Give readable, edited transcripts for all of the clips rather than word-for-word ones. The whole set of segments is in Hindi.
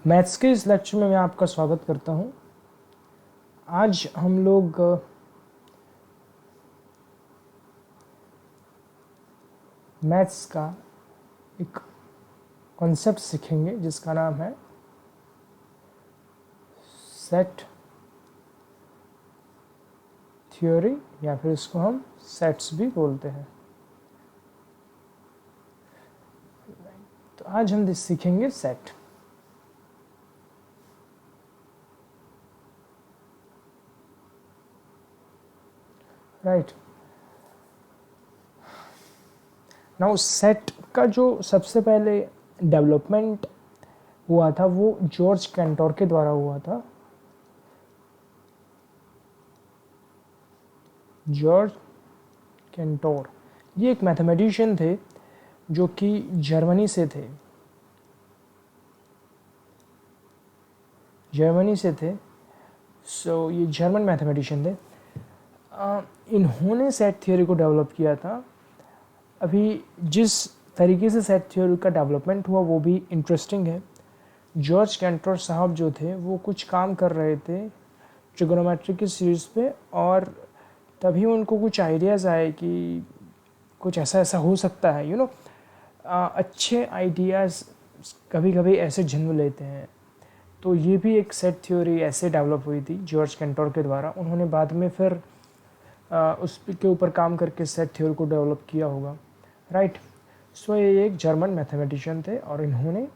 मैथ्स के इस लेक्चर में मैं आपका स्वागत करता हूं। आज हम लोग मैथ्स का एक कॉन्सेप्ट सीखेंगे जिसका नाम है सेट थ्योरी, या फिर इसको हम सेट्स भी बोलते हैं। तो आज हम सीखेंगे सेट। राइट नाउ सेट का जो सबसे पहले डेवलपमेंट हुआ था वो जॉर्ज कैंटोर के द्वारा हुआ था। जॉर्ज कैंटोर ये एक मैथमेटिशियन थे जो कि जर्मनी से थे। सो ये जर्मन मैथमेटिशियन थे। इन्होंने सेट थ्योरी को डेवलप किया था। अभी जिस तरीके से सेट थ्योरी का डेवलपमेंट हुआ वो भी इंटरेस्टिंग है। जॉर्ज कैंटोर साहब जो थे वो कुछ काम कर रहे थे ट्रिगोनोमेट्री की सीरीज पे, और तभी उनको कुछ आइडियाज़ आए कि कुछ ऐसा ऐसा हो सकता है। अच्छे आइडियाज़ कभी कभी ऐसे जन्म लेते हैं। तो ये भी एक सेट थ्योरी ऐसे डेवलप हुई थी जॉर्ज कैंटोर के द्वारा। उन्होंने बाद में फिर उस के ऊपर काम करके सेट थ्योरी को डेवलप किया होगा। राइट सो ये एक जर्मन मैथमेटिशियन थे और इन्होंने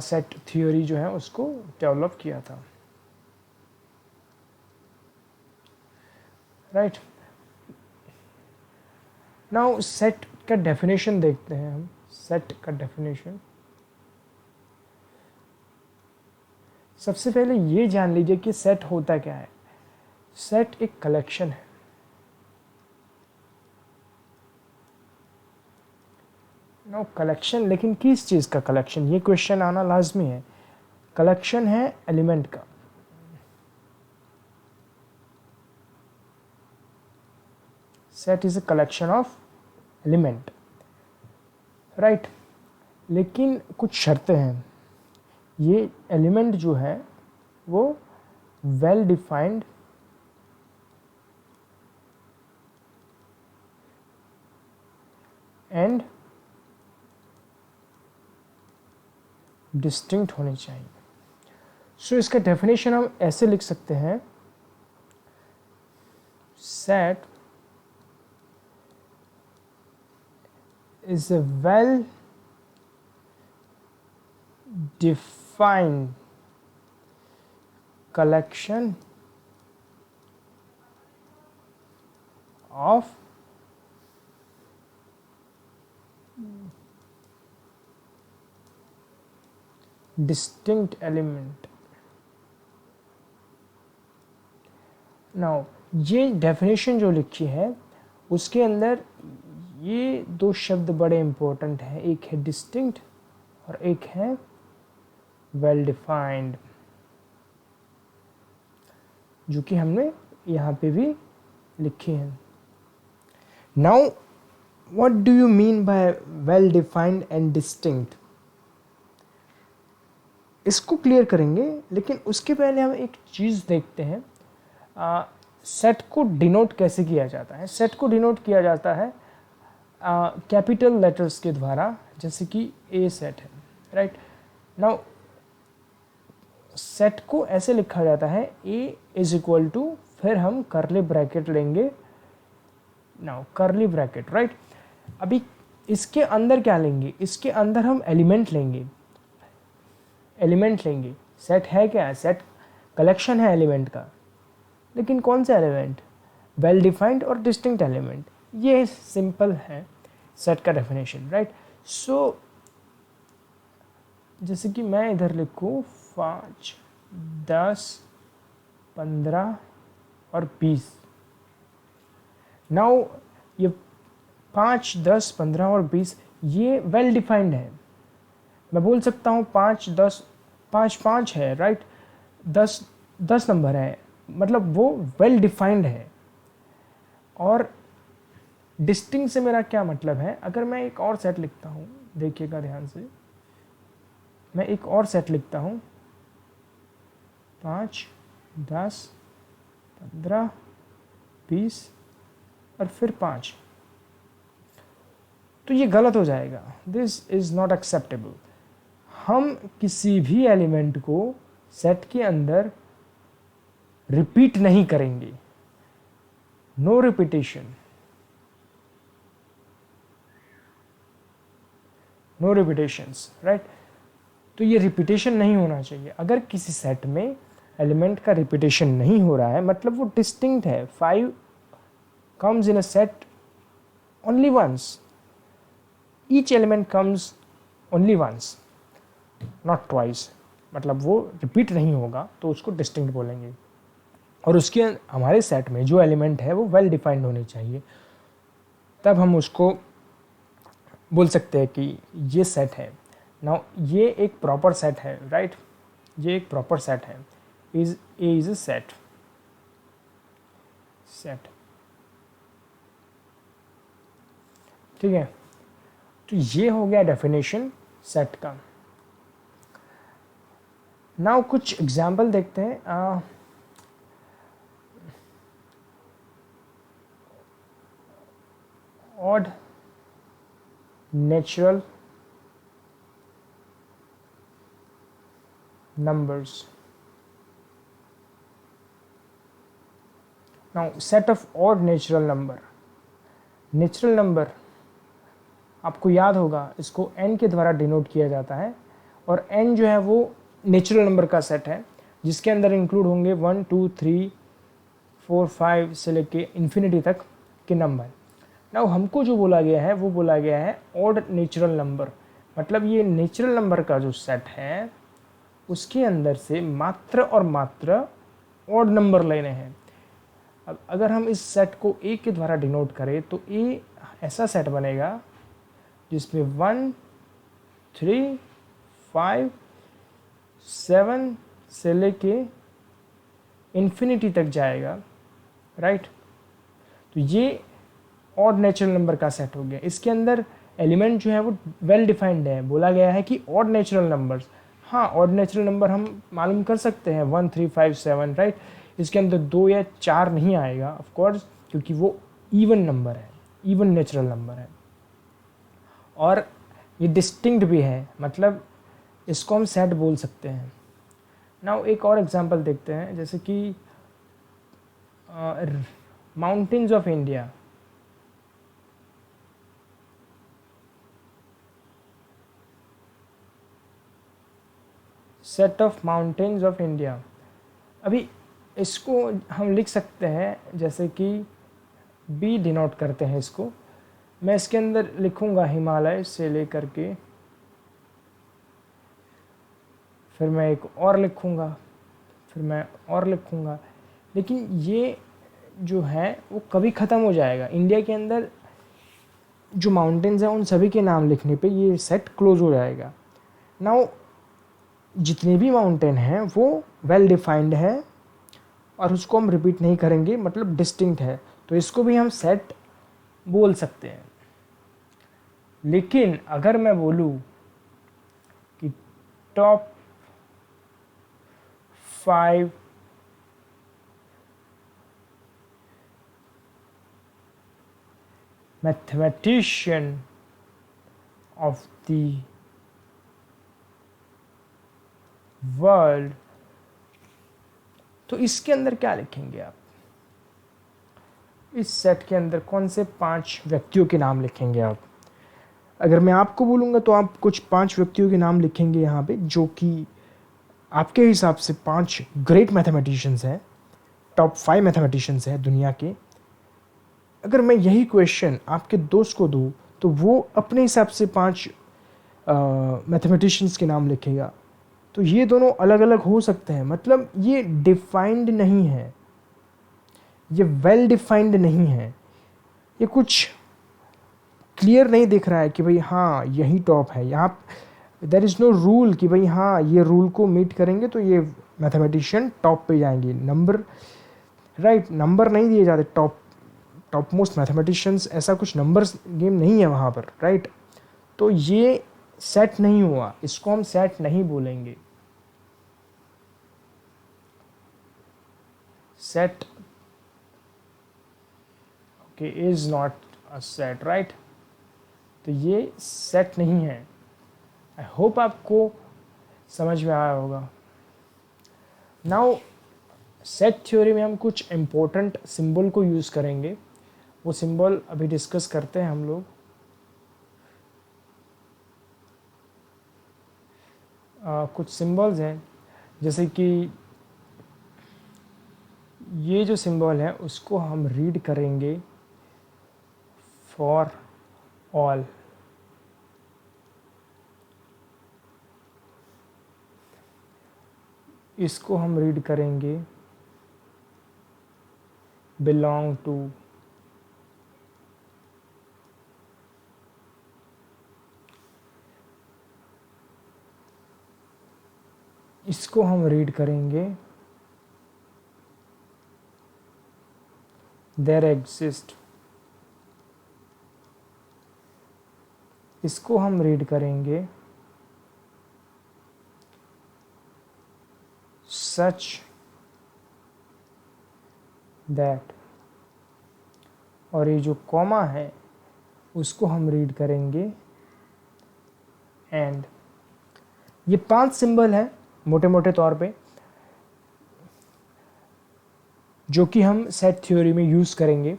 सेट थ्योरी जो है उसको डेवलप किया था। राइट नाउ सेट का डेफिनेशन देखते हैं हम। सेट का डेफिनेशन सबसे पहले ये जान लीजिए कि सेट होता क्या है। सेट एक कलेक्शन है। नाउ कलेक्शन, लेकिन किस चीज़ का कलेक्शन, ये क्वेश्चन आना लाजमी है। कलेक्शन है एलिमेंट का। Set is a collection of element. Right लेकिन कुछ शर्तें हैं। ये एलिमेंट जो है वो वेल डिफाइंड एंड डिस्टिंक्ट होनी चाहिए। सो इसका डेफिनेशन हम ऐसे लिख सकते हैं। Set is a well defined collection of distinct element। Now ये डेफिनेशन जो लिखी है उसके अंदर ये दो शब्द बड़े इंपॉर्टेंट हैं, एक है डिस्टिंक्ट और एक है वेल डिफाइंड, जो कि हमने यहाँ पे भी लिखी है। Now what do you mean by well defined and distinct, इसको क्लियर करेंगे, लेकिन उसके पहले हम एक चीज़ देखते हैं। सेट को डिनोट कैसे किया जाता है। सेट को डिनोट किया जाता है कैपिटल लेटर्स के द्वारा, जैसे कि ए सेट है। राइट नाउ सेट को ऐसे लिखा जाता है ए इज इक्वल टू, फिर हम करली ब्रैकेट लेंगे। नाउ करली ब्रैकेट, राइट अभी इसके अंदर क्या लेंगे, इसके अंदर हम एलिमेंट लेंगे। सेट है क्या, सेट कलेक्शन है एलिमेंट का, लेकिन कौन सा एलिमेंट, वेल डिफाइंड और डिस्टिंक्ट एलिमेंट। ये सिंपल है सेट का डेफिनेशन। राइट सो जैसे कि मैं इधर लिखूँ 5, 10, 15 और 20। नाउ ये 5, 10, 15 और 20 ये वेल डिफाइंड है। मैं बोल सकता हूँ 5, 10, 5, 5 है। राइट 10 नंबर है, मतलब वो वेल डिफाइंड है। और डिस्टिंक्ट से मेरा क्या मतलब है, अगर मैं एक और सेट लिखता हूँ, देखिएगा ध्यान से, मैं एक और सेट लिखता हूँ, 5, 10, 15, 20 और फिर 5, तो ये गलत हो जाएगा। This is not acceptable. हम किसी भी एलिमेंट को सेट के अंदर रिपीट नहीं करेंगे, no repetition, no repetitions, right. तो ये रिपीटेशन नहीं होना चाहिए। अगर किसी सेट में एलिमेंट का रिपीटेशन नहीं हो रहा है, मतलब वो डिस्टिंक्ट है। 5 comes in a set only once, each element comes only once, not twice, मतलब वो रिपीट नहीं होगा तो उसको डिस्टिंक्ट बोलेंगे। और उसके हमारे सेट में जो एलिमेंट है वो वेल डिफाइंड होने चाहिए, तब हम उसको बोल सकते हैं कि ये सेट है। नाउ ये एक प्रॉपर सेट है, राइट, ये एक प्रॉपर सेट है। Is a is a set, set, ठीक है। तो ये हो गया डेफिनेशन सेट का। नाउ कुछ एग्जाम्पल देखते हैं। Odd natural numbers. Now set of odd natural number. Natural number आपको याद होगा, इसको n के द्वारा डिनोट किया जाता है, और n जो है वो नेचुरल नंबर का सेट है जिसके अंदर इंक्लूड होंगे 1, 2, 3, 4, 5 से लेके इन्फिनिटी तक के नंबर। नाउ हमको जो बोला गया है वो बोला गया है ऑड नेचुरल नंबर, मतलब ये नेचुरल नंबर का जो सेट है उसके अंदर से मात्र और मात्र ऑड नंबर लेने हैं। अब अगर हम इस सेट को ए के द्वारा डिनोट करें तो ए ऐसा सेट बनेगा जिसमें 1, 3, 5, 7 से लेके इन्फिनिटी तक जाएगा, राइट। तो ये ऑड नेचुरल नंबर का सेट हो गया। इसके अंदर एलिमेंट जो है वो वेल डिफाइंड है, बोला गया है कि ऑड नेचुरल नंबर्स। हाँ, ऑड नेचुरल नंबर हम मालूम कर सकते हैं 1, 3, 5, 7, राइट। इसके अंदर 2 या 4 नहीं आएगा ऑफ कोर्स, क्योंकि वो इवन नंबर है, इवन नेचुरल नंबर है, और ये डिस्टिंक्ट भी है, मतलब इसको हम सेट बोल सकते हैं। नाउ एक और एग्जांपल देखते हैं, जैसे कि mountains of India. Set of mountains of India. अभी इसको हम लिख सकते हैं जैसे कि बी डिनोट करते हैं इसको। मैं इसके अंदर लिखूंगा हिमालय से लेकर के, फिर मैं एक और लिखूंगा, फिर मैं और लिखूंगा, लेकिन ये जो है वो कभी ख़त्म हो जाएगा। इंडिया के अंदर जो माउंटेन्स हैं उन सभी के नाम लिखने पे ये सेट क्लोज हो जाएगा। नाउ जितने भी माउंटेन हैं वो वेल डिफाइंड है और उसको हम रिपीट नहीं करेंगे, मतलब डिस्टिंक्ट है, तो इसको भी हम सेट बोल सकते हैं। लेकिन अगर मैं बोलूँ कि top 5 mathematician of the world, तो इसके अंदर क्या लिखेंगे आप? इस सेट के अंदर कौन से 5 व्यक्तियों के नाम लिखेंगे आप? अगर मैं आपको बोलूँगा तो आप कुछ 5 व्यक्तियों के नाम लिखेंगे यहाँ पे, जो कि आपके हिसाब से 5 ग्रेट मैथमेटिशियंस हैं, टॉप 5 मैथमेटिशियंस हैं दुनिया के। अगर मैं यही क्वेश्चन आपके दोस्त को दूँ तो वो अपने हिसाब से 5 मैथमेटिशियंस के नाम लिखेगा। तो ये दोनों अलग अलग हो सकते हैं, मतलब ये डिफाइंड नहीं है, ये वेल डिफाइंड नहीं है, ये कुछ क्लियर नहीं दिख रहा है कि भाई हाँ यही टॉप है। यहाँ देयर इज़ नो रूल कि भाई हाँ ये रूल को मीट करेंगे तो ये मैथमेटिशियन टॉप पे जाएंगे। नंबर, राइट, नंबर नहीं दिए जाते टॉप मोस्ट मैथमेटिशियंस, ऐसा कुछ नंबर्स गेम नहीं है वहाँ पर, राइट। तो ये सेट नहीं हुआ, इसको हम सेट नहीं बोलेंगे। Set okay is not a set, right. तो ये सेट नहीं है। आई होप आपको समझ में आया होगा। नाउ सेट थ्योरी में हम कुछ इम्पोर्टेंट सिंबल को यूज़ करेंगे, वो सिंबल अभी डिस्कस करते हैं हम लोग। कुछ सिंबल्स हैं, जैसे कि ये जो सिंबल है उसको हम रीड करेंगे फॉर ऑल। इसको हम रीड करेंगे बिलोंग टू। इसको हम रीड करेंगे देयर एग्जिस्ट। इसको हम रीड करेंगे सच दैट। और ये जो कॉमा है उसको हम रीड करेंगे एंड। ये 5 सिंबल है मोटे मोटे तौर पे, जो कि हम सेट थ्योरी में यूज करेंगे।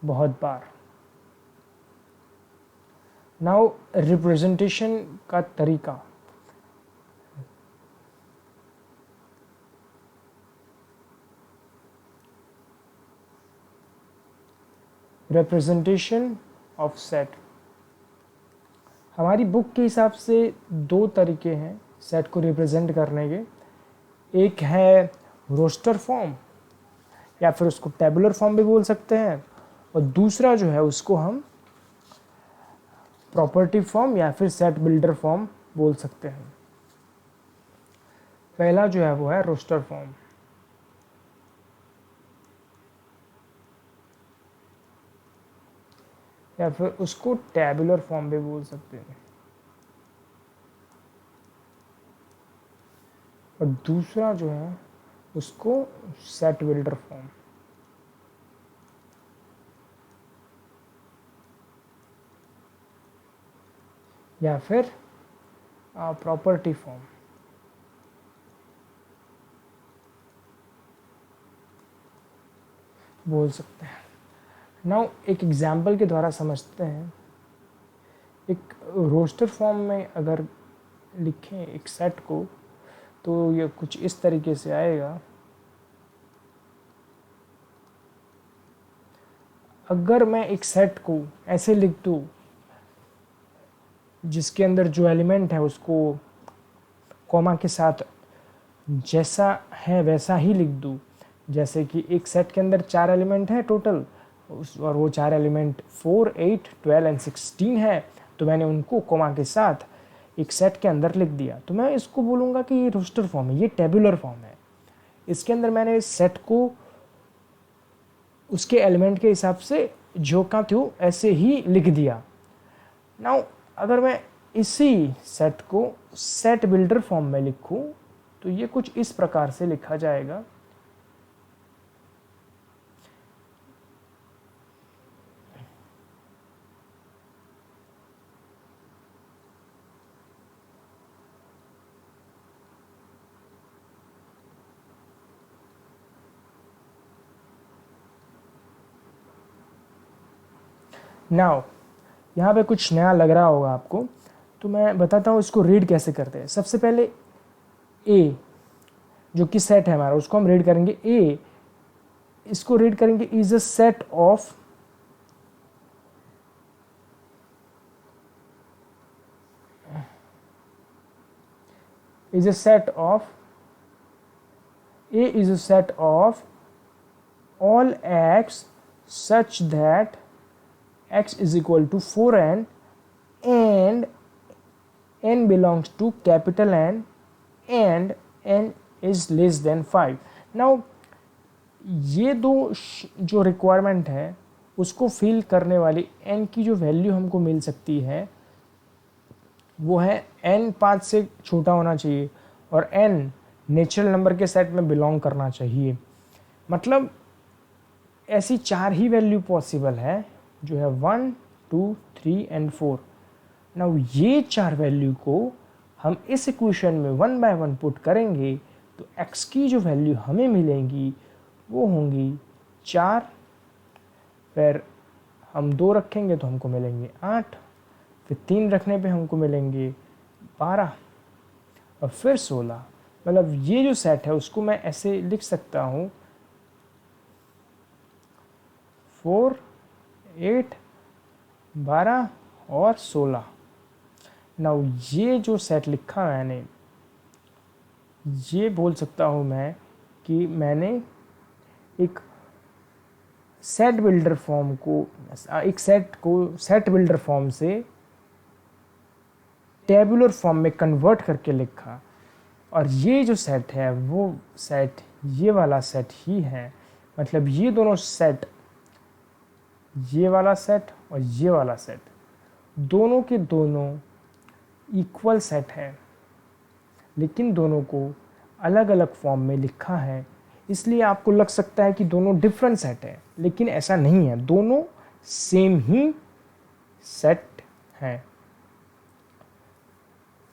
बहुत बार। नाउ रिप्रेजेंटेशन का तरीका। रिप्रेजेंटेशन ऑफ सेट, हमारी बुक के हिसाब से 2 तरीके हैं सेट को रिप्रेजेंट करने के। एक है रोस्टर फॉर्म, या फिर उसको टेबुलर फॉर्म भी बोल सकते हैं, और दूसरा जो है उसको हम प्रॉपर्टी फॉर्म या फिर सेट बिल्डर फॉर्म बोल सकते हैं। पहला जो है वो है रोस्टर फॉर्म। या फिर उसको टेबुलर फॉर्म भी बोल सकते हैं, और दूसरा जो है उसको सेट बिल्डर फॉर्म। या फिर प्रॉपर्टी फॉर्म बोल सकते हैं। नाउ एक एग्जाम्पल के द्वारा समझते हैं। एक रोस्टर फॉर्म में अगर लिखें एक सेट को, तो ये कुछ इस तरीके से आएगा। अगर मैं एक सेट को ऐसे लिख दूं जिसके अंदर जो एलिमेंट है उसको कॉमा के साथ जैसा है वैसा ही लिख दूं, जैसे कि एक सेट के अंदर 4 एलिमेंट है टोटल, और वो 4 एलिमेंट 4, 8, 12 एंड 16 है, तो मैंने उनको कॉमा के साथ एक सेट के अंदर लिख दिया, तो मैं इसको बोलूँगा कि ये रोस्टर फॉर्म है, ये टेबुलर फॉर्म है। इसके अंदर मैंने इस सेट को उसके एलिमेंट के हिसाब से जो का त्यों ऐसे ही लिख दिया। नाउ अगर मैं इसी सेट को सेट बिल्डर फॉर्म में लिखूं, तो ये कुछ इस प्रकार से लिखा जाएगा। नाउ यहाँ पे कुछ नया लग रहा होगा आपको, तो मैं बताता हूँ इसको रीड कैसे करते हैं। सबसे पहले ए जो कि सेट है हमारा, उसको हम रीड करेंगे ए। इसको रीड करेंगे is a set of is a set of A is a set of all x such that x is equal to 4n and n belongs to capital N and n is less than 5. Now ये दो जो रिक्वायरमेंट है उसको फिल करने वाली n की जो वैल्यू हमको मिल सकती है वो है n 5 से छोटा होना चाहिए और n नेचुरल नंबर के सेट में बिलोंग करना चाहिए। मतलब ऐसी 4 ही वैल्यू पॉसिबल है जो है 1, 2, 3 एंड 4। नाउ ये 4 वैल्यू को हम इस इक्वेशन में 1 बाय 1 पुट करेंगे तो x की जो वैल्यू हमें मिलेंगी वो होंगी 4, फिर हम 2 रखेंगे तो हमको मिलेंगे 8, फिर 3 रखने पे हमको मिलेंगे 12 और फिर 16। मतलब ये जो सेट है उसको मैं ऐसे लिख सकता हूँ 4, 8, 12 और 16। नाउ ये जो सेट लिखा मैंने, ये बोल सकता हूँ मैं कि मैंने एक सेट बिल्डर फॉर्म को, एक सेट को सेट बिल्डर फॉर्म से टेबुलर फॉर्म में कन्वर्ट करके लिखा। और ये जो सेट है वो सेट ये वाला सेट ही है। मतलब ये दोनों सेट, ये वाला सेट और ये वाला सेट, दोनों के दोनों इक्वल सेट है, लेकिन दोनों को अलग अलग फॉर्म में लिखा है। इसलिए आपको लग सकता है कि दोनों डिफरेंट सेट है, लेकिन ऐसा नहीं है, दोनों सेम ही सेट हैं।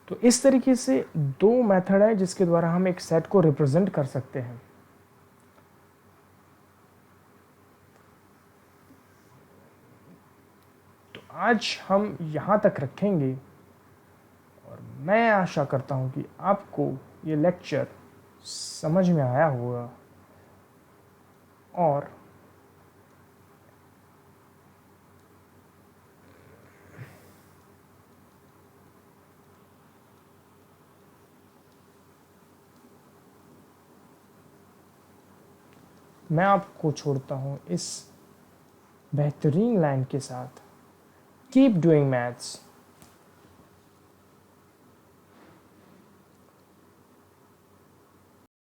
तो इस तरीके से 2 मेथड है जिसके द्वारा हम एक सेट को रिप्रेजेंट कर सकते हैं। तो आज हम यहाँ तक रखेंगे और मैं आशा करता हूँ कि आपको ये लेक्चर समझ में आया होगा और मैं आपको छोड़ता हूँ इस बेहतरीन लाइन के साथ, कीप डूइंग मैथ्स।